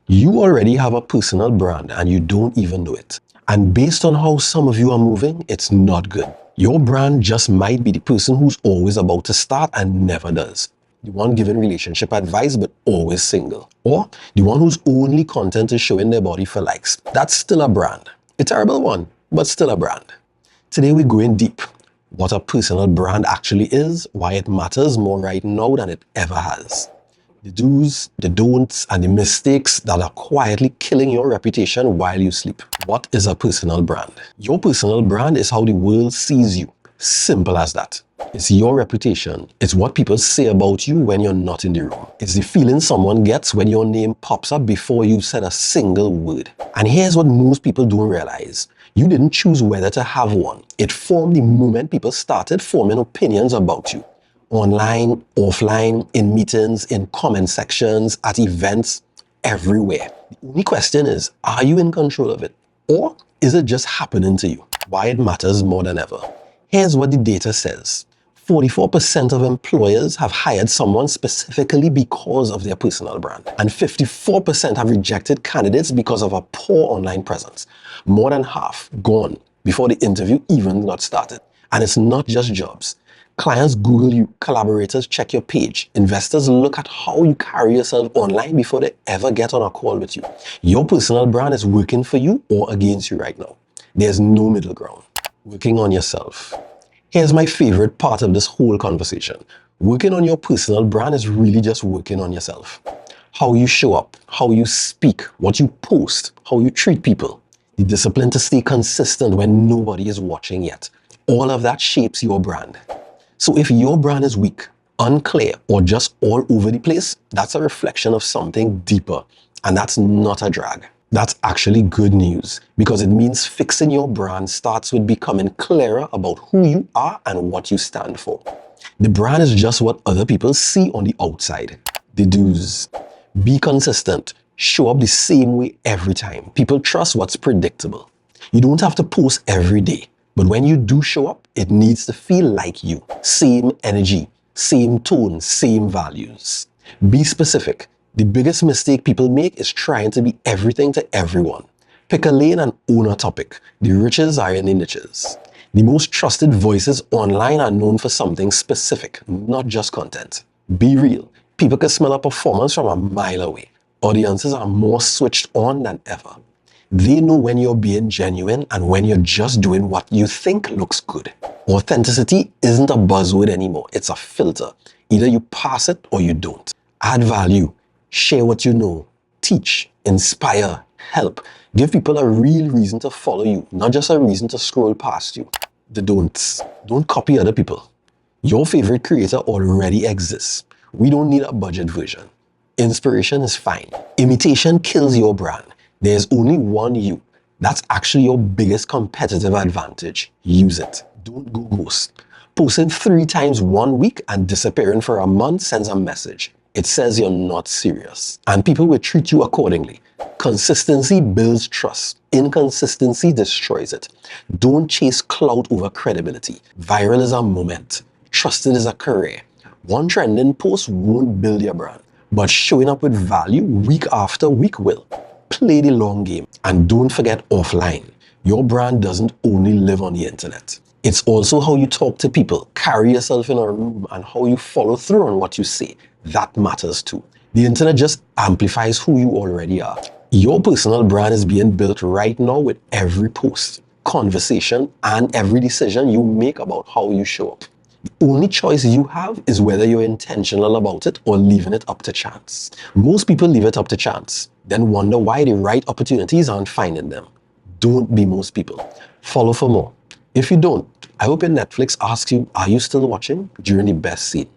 You already have a personal brand and you don't even know it. And based on how some of you are moving, it's not good. Your brand just might be the person who's always about to start and never does. The one giving relationship advice but always single. Or the one whose only content is showing their body for likes. That's still a brand. A terrible one, but still a brand. Today we're going deep. What a personal brand actually is, why it matters more right now than it ever has. The do's, the don'ts, and the mistakes that are quietly killing your reputation while you sleep. What is a personal brand? Your personal brand is how the world sees you. Simple as that. It's your reputation. It's what people say about you when you're not in the room. It's the feeling someone gets when your name pops up before you've said a single word. And here's what most people don't realize. You didn't choose whether to have one. It formed the moment people started forming opinions about you. Online, offline, in meetings, in comment sections, at events, everywhere. The only question is, are you in control of it? Or is it just happening to you? Why it matters more than ever. Here's what the data says. 44% of employers have hired someone specifically because of their personal brand. And 54% have rejected candidates because of a poor online presence. More than half gone before the interview even got started. And it's not just jobs. Clients Google you, collaborators check your page, investors look at how you carry yourself online before they ever get on a call with you. Your personal brand is working for you or against you right now. There's no middle ground. Working on yourself. Here's my favorite part of this whole conversation. Working on your personal brand is really just working on yourself. How you show up, how you speak, what you post, how you treat people. The discipline to stay consistent when nobody is watching yet. All of that shapes your brand. So if your brand is weak, unclear, or just all over the place, that's a reflection of something deeper. And that's not a drag. That's actually good news because it means fixing your brand starts with becoming clearer about who you are and what you stand for. The brand is just what other people see on the outside. The do's. Be consistent. Show up the same way every time. People trust what's predictable. You don't have to post every day. But when you do show up, it needs to feel like you. Same energy, same tone, same values. Be specific. The biggest mistake people make is trying to be everything to everyone. Pick a lane and own a topic. The riches are in the niches. The most trusted voices online are known for something specific, not just content. Be real. People can smell a performance from a mile away. Audiences are more switched on than ever. They know when you're being genuine and when you're just doing what you think looks good. Authenticity isn't a buzzword anymore. It's a filter. Either you pass it or you don't. Add value. Share what you know. Teach. Inspire. Help. Give people a real reason to follow you, not just a reason to scroll past you. The don'ts. Don't copy other people. Your favorite creator already exists. We don't need a budget version. Inspiration is fine. Imitation kills your brand. There's only one you. That's actually your biggest competitive advantage. Use it. Don't go ghost. Posting 3 times 1 week and disappearing for a month sends a message. It says you're not serious. And people will treat you accordingly. Consistency builds trust. Inconsistency destroys it. Don't chase clout over credibility. Viral is a moment. Trusted is a career. One trending post won't build your brand. But showing up with value week after week will. Play the long game. And don't forget offline. Your brand doesn't only live on the internet. It's also how you talk to people, carry yourself in a room, and how you follow through on what you say. That matters too. The internet just amplifies who you already are. Your personal brand is being built right now with every post, conversation, and every decision you make about how you show up. The only choice you have is whether you're intentional about it or leaving it up to chance. Most people leave it up to chance, then wonder why the right opportunities aren't finding them. Don't be most people. Follow for more. If you don't, I hope your Netflix asks you, are you still watching during the best scene?